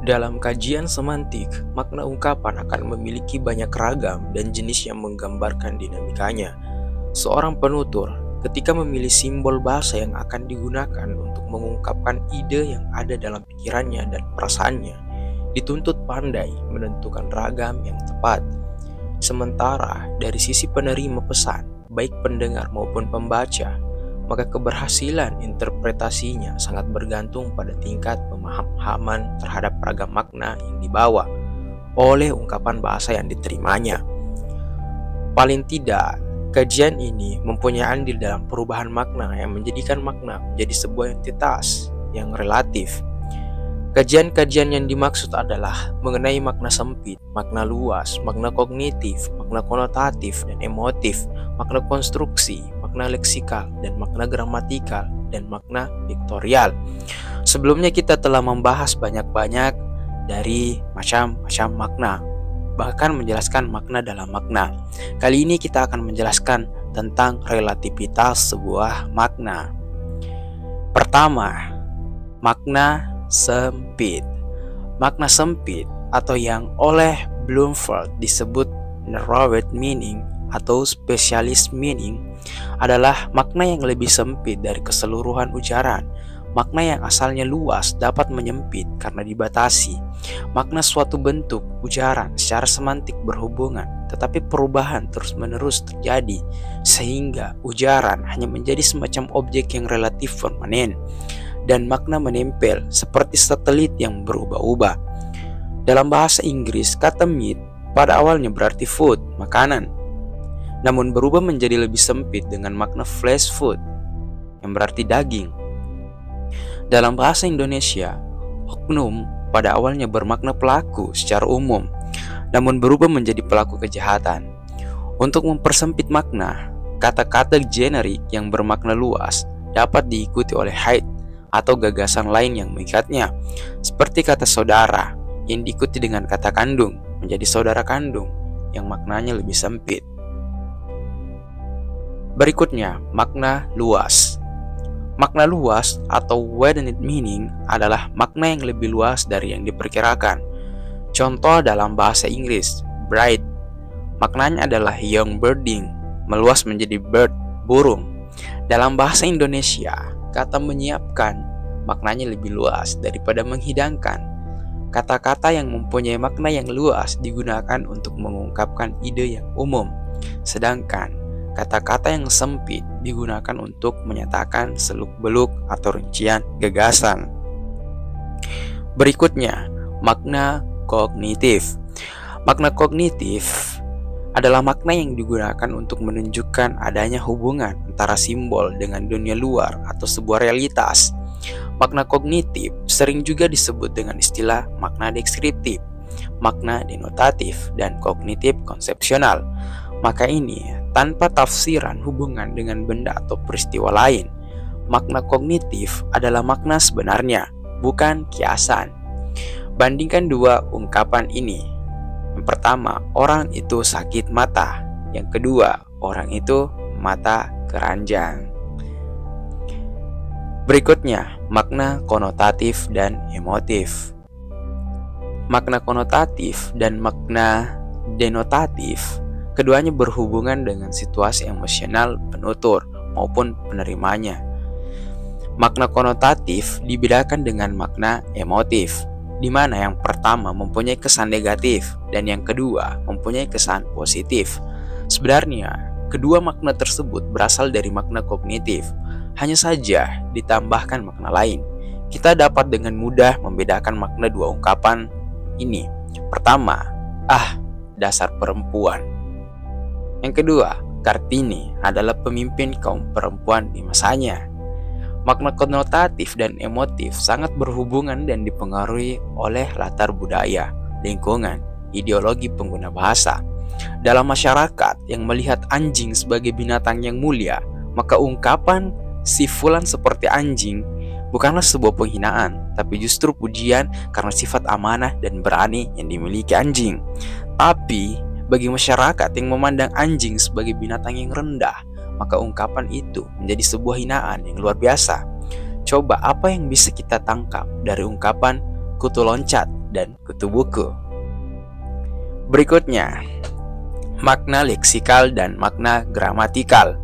Dalam kajian semantik, makna ungkapan akan memiliki banyak ragam dan jenis yang menggambarkan dinamikanya. Seorang penutur ketika memilih simbol bahasa yang akan digunakan untuk mengungkapkan ide yang ada dalam pikirannya dan perasaannya, dituntut pandai menentukan ragam yang tepat. Sementara dari sisi penerima pesan, baik pendengar maupun pembaca, maka keberhasilan interpretasinya sangat bergantung pada tingkat pemahaman terhadap ragam makna yang dibawa oleh ungkapan bahasa yang diterimanya. Paling tidak, kajian ini mempunyai andil dalam perubahan makna yang menjadikan makna menjadi sebuah entitas yang relatif. Kajian-kajian yang dimaksud adalah mengenai makna sempit, makna luas, makna kognitif, makna konotatif dan emotif, makna konstruksi, makna leksikal, dan makna gramatikal, dan makna vektorial. Sebelumnya kita telah membahas banyak-banyak dari macam-macam makna, bahkan menjelaskan makna dalam makna. Kali ini kita akan menjelaskan tentang relativitas sebuah makna. Pertama, makna sempit. Makna sempit atau yang oleh Bloomfield disebut narrowed meaning atau specialist meaning adalah makna yang lebih sempit dari keseluruhan ujaran. Makna yang asalnya luas dapat menyempit karena dibatasi. Makna suatu bentuk ujaran secara semantik berhubungan, tetapi perubahan terus-menerus terjadi sehingga ujaran hanya menjadi semacam objek yang relatif permanen dan makna menempel seperti satelit yang berubah-ubah. Dalam bahasa Inggris, kata meat pada awalnya berarti food, makanan, namun berubah menjadi lebih sempit dengan makna flesh food yang berarti daging. Dalam bahasa Indonesia, oknum pada awalnya bermakna pelaku secara umum, namun berubah menjadi pelaku kejahatan. Untuk mempersempit makna, kata-kata generik yang bermakna luas dapat diikuti oleh height atau gagasan lain yang mengikatnya, seperti kata saudara yang diikuti dengan kata kandung menjadi saudara kandung yang maknanya lebih sempit. Berikutnya, makna luas. Makna luas atau widened meaning adalah makna yang lebih luas dari yang diperkirakan. Contoh dalam bahasa Inggris, bright, maknanya adalah young birding, meluas menjadi bird, burung. Dalam bahasa Indonesia, kata menyiapkan maknanya lebih luas daripada menghidangkan. Kata-kata yang mempunyai makna yang luas digunakan untuk mengungkapkan ide yang umum, sedangkan kata-kata yang sempit digunakan untuk menyatakan seluk-beluk atau rincian gagasan. Berikutnya, makna kognitif. Makna kognitif adalah makna yang digunakan untuk menunjukkan adanya hubungan antara simbol dengan dunia luar atau sebuah realitas. Makna kognitif sering juga disebut dengan istilah makna deskriptif, makna denotatif, dan kognitif konsepsional. Maka ini tanpa tafsiran hubungan dengan benda atau peristiwa lain. Makna kognitif adalah makna sebenarnya, bukan kiasan. Bandingkan dua ungkapan ini. Yang pertama, orang itu sakit mata. Yang kedua, orang itu mata keranjang. Berikutnya, makna konotatif dan emotif. Makna konotatif dan makna denotatif keduanya berhubungan dengan situasi emosional penutur maupun penerimanya. Makna konotatif dibedakan dengan makna emotif, di mana yang pertama mempunyai kesan negatif dan yang kedua mempunyai kesan positif. Sebenarnya, kedua makna tersebut berasal dari makna kognitif, hanya saja ditambahkan makna lain. Kita dapat dengan mudah membedakan makna dua ungkapan ini. Pertama, dasar perempuan. Yang kedua, Kartini adalah pemimpin kaum perempuan di masanya. Makna konotatif dan emotif sangat berhubungan dan dipengaruhi oleh latar budaya, lingkungan, ideologi pengguna bahasa. Dalam masyarakat yang melihat anjing sebagai binatang yang mulia, maka ungkapan si fulan seperti anjing bukanlah sebuah penghinaan, tapi justru pujian karena sifat amanah dan berani yang dimiliki anjing. Tapi bagi masyarakat yang memandang anjing sebagai binatang yang rendah, maka ungkapan itu menjadi sebuah hinaan yang luar biasa. Coba apa yang bisa kita tangkap dari ungkapan kutu loncat dan kutu buku. Berikutnya, makna leksikal dan makna gramatikal.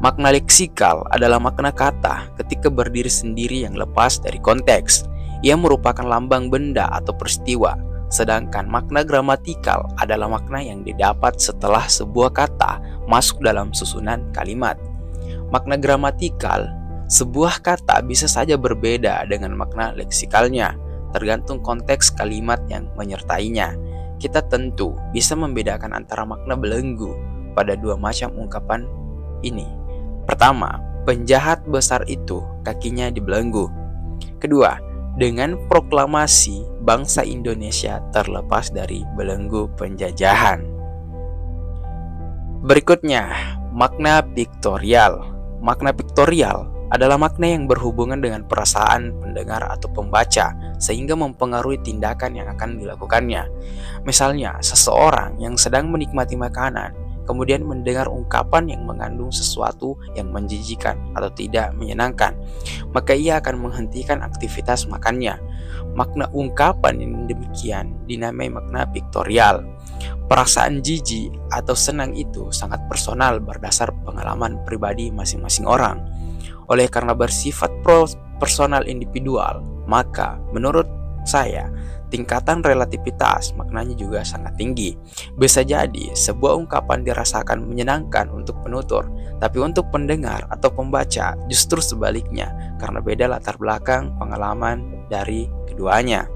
Makna leksikal adalah makna kata ketika berdiri sendiri yang lepas dari konteks. Ia merupakan lambang benda atau peristiwa. Sedangkan makna gramatikal adalah makna yang didapat setelah sebuah kata masuk dalam susunan kalimat. Makna gramatikal, sebuah kata bisa saja berbeda dengan makna leksikalnya, tergantung konteks kalimat yang menyertainya. Kita tentu bisa membedakan antara makna belenggu pada dua macam ungkapan ini. Pertama, penjahat besar itu kakinya dibelenggu. Kedua, dengan proklamasi bangsa Indonesia terlepas dari belenggu penjajahan. Berikutnya, makna piktorial. Makna piktorial adalah makna yang berhubungan dengan perasaan pendengar atau pembaca sehingga mempengaruhi tindakan yang akan dilakukannya. Misalnya, seseorang yang sedang menikmati makanan kemudian mendengar ungkapan yang mengandung sesuatu yang menjijikan atau tidak menyenangkan, maka ia akan menghentikan aktivitas makannya. Makna ungkapan yang demikian dinamai makna piktorial. Perasaan jijik atau senang itu sangat personal berdasar pengalaman pribadi masing-masing orang. Oleh karena bersifat personal individual, maka menurut saya tingkatan relativitas maknanya juga sangat tinggi. Bisa jadi sebuah ungkapan dirasakan menyenangkan untuk penutur, tapi untuk pendengar atau pembaca justru sebaliknya karena beda latar belakang pengalaman dari keduanya.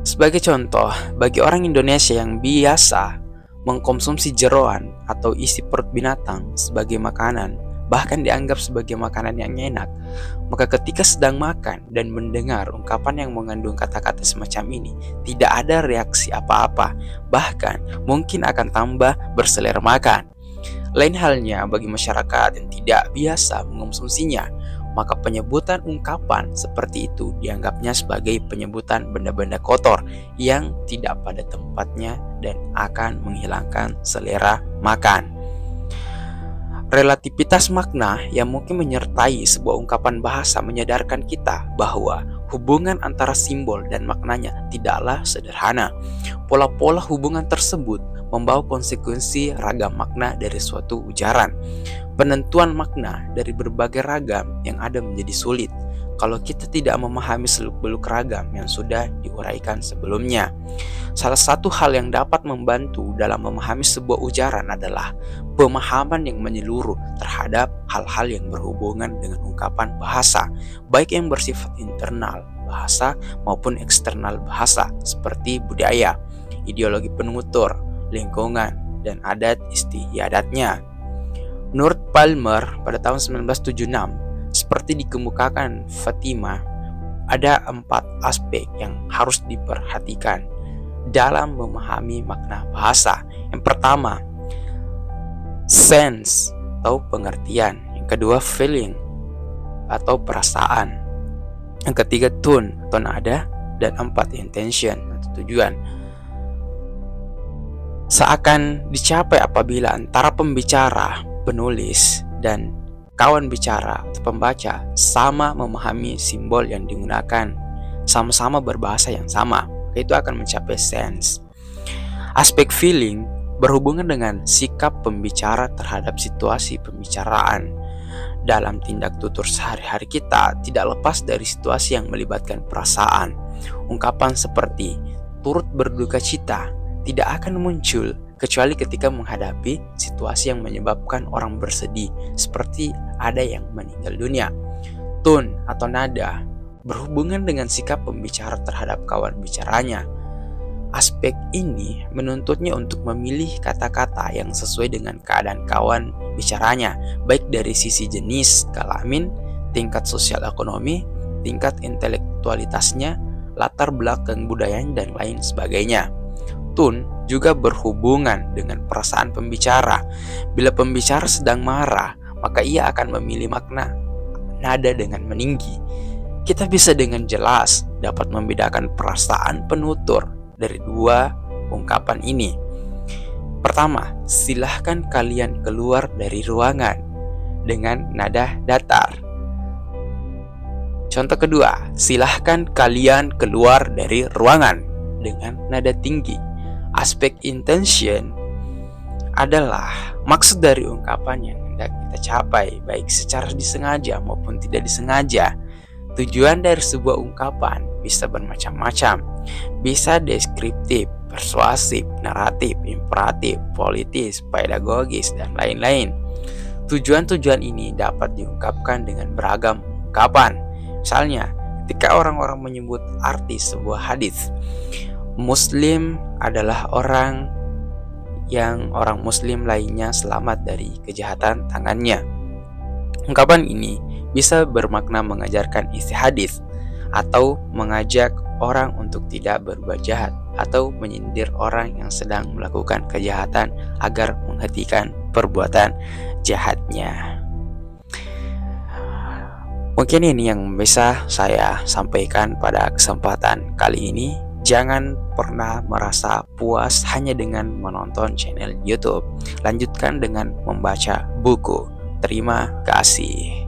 Sebagai contoh, bagi orang Indonesia yang biasa mengkonsumsi jeroan atau isi perut binatang sebagai makanan, bahkan dianggap sebagai makanan yang enak, maka ketika sedang makan dan mendengar ungkapan yang mengandung kata-kata semacam ini, tidak ada reaksi apa-apa, bahkan mungkin akan tambah berselera makan. Lain halnya bagi masyarakat yang tidak biasa mengkonsumsinya, maka penyebutan ungkapan seperti itu dianggapnya sebagai penyebutan benda-benda kotor yang tidak pada tempatnya dan akan menghilangkan selera makan. Relativitas makna yang mungkin menyertai sebuah ungkapan bahasa menyadarkan kita bahwa hubungan antara simbol dan maknanya tidaklah sederhana. Pola-pola hubungan tersebut membawa konsekuensi ragam makna dari suatu ujaran. Penentuan makna dari berbagai ragam yang ada menjadi sulit kalau kita tidak memahami seluk-beluk ragam yang sudah diuraikan sebelumnya. Salah satu hal yang dapat membantu dalam memahami sebuah ujaran adalah pemahaman yang menyeluruh terhadap hal-hal yang berhubungan dengan ungkapan bahasa, baik yang bersifat internal bahasa maupun eksternal bahasa, seperti budaya, ideologi penutur, lingkungan, dan adat istiadatnya. Menurut Palmer pada tahun 1976, seperti dikemukakan Fatima, ada 4 aspek yang harus diperhatikan dalam memahami makna bahasa. Yang pertama, sense atau pengertian. Yang kedua, feeling atau perasaan. Yang ketiga, tone atau nada. Dan 4, intention atau tujuan. Seakan dicapai apabila antara pembicara, penulis, dan kawan bicara atau pembaca sama memahami simbol yang digunakan, sama-sama berbahasa yang sama, itu akan mencapai sense. Aspek feeling berhubungan dengan sikap pembicara terhadap situasi pembicaraan. Dalam tindak tutur sehari-hari kita tidak lepas dari situasi yang melibatkan perasaan. Ungkapan seperti turut berduka cita tidak akan muncul kecuali ketika menghadapi situasi yang menyebabkan orang bersedih, seperti ada yang meninggal dunia. Tone atau nada berhubungan dengan sikap pembicara terhadap kawan bicaranya. Aspek ini menuntutnya untuk memilih kata-kata yang sesuai dengan keadaan kawan bicaranya, baik dari sisi jenis kelamin, tingkat sosial ekonomi, tingkat intelektualitasnya, latar belakang budayanya, dan lain sebagainya. Tone juga berhubungan dengan perasaan pembicara. Bila pembicara sedang marah, maka ia akan memilih makna nada dengan meninggi. Kita bisa dengan jelas dapat membedakan perasaan penutur dari 2 ungkapan ini. Pertama, silahkan kalian keluar dari ruangan dengan nada datar. Contoh kedua, silahkan kalian keluar dari ruangan dengan nada tinggi. Aspek intention adalah maksud dari ungkapan yang hendak kita capai, baik secara disengaja maupun tidak disengaja. Tujuan dari sebuah ungkapan bisa bermacam-macam, bisa deskriptif, persuasif, naratif, imperatif, politis, pedagogis, dan lain-lain. Tujuan-tujuan ini dapat diungkapkan dengan beragam ungkapan. Misalnya, ketika orang-orang menyebut arti sebuah hadis, Muslim adalah orang Muslim lainnya selamat dari kejahatan tangannya. Ungkapan ini bisa bermakna mengajarkan isi hadis, atau mengajak orang untuk tidak berbuat jahat, atau menyindir orang yang sedang melakukan kejahatan agar menghentikan perbuatan jahatnya. Mungkin ini yang bisa saya sampaikan pada kesempatan kali ini. Jangan pernah merasa puas hanya dengan menonton channel YouTube. Lanjutkan dengan membaca buku. Terima kasih.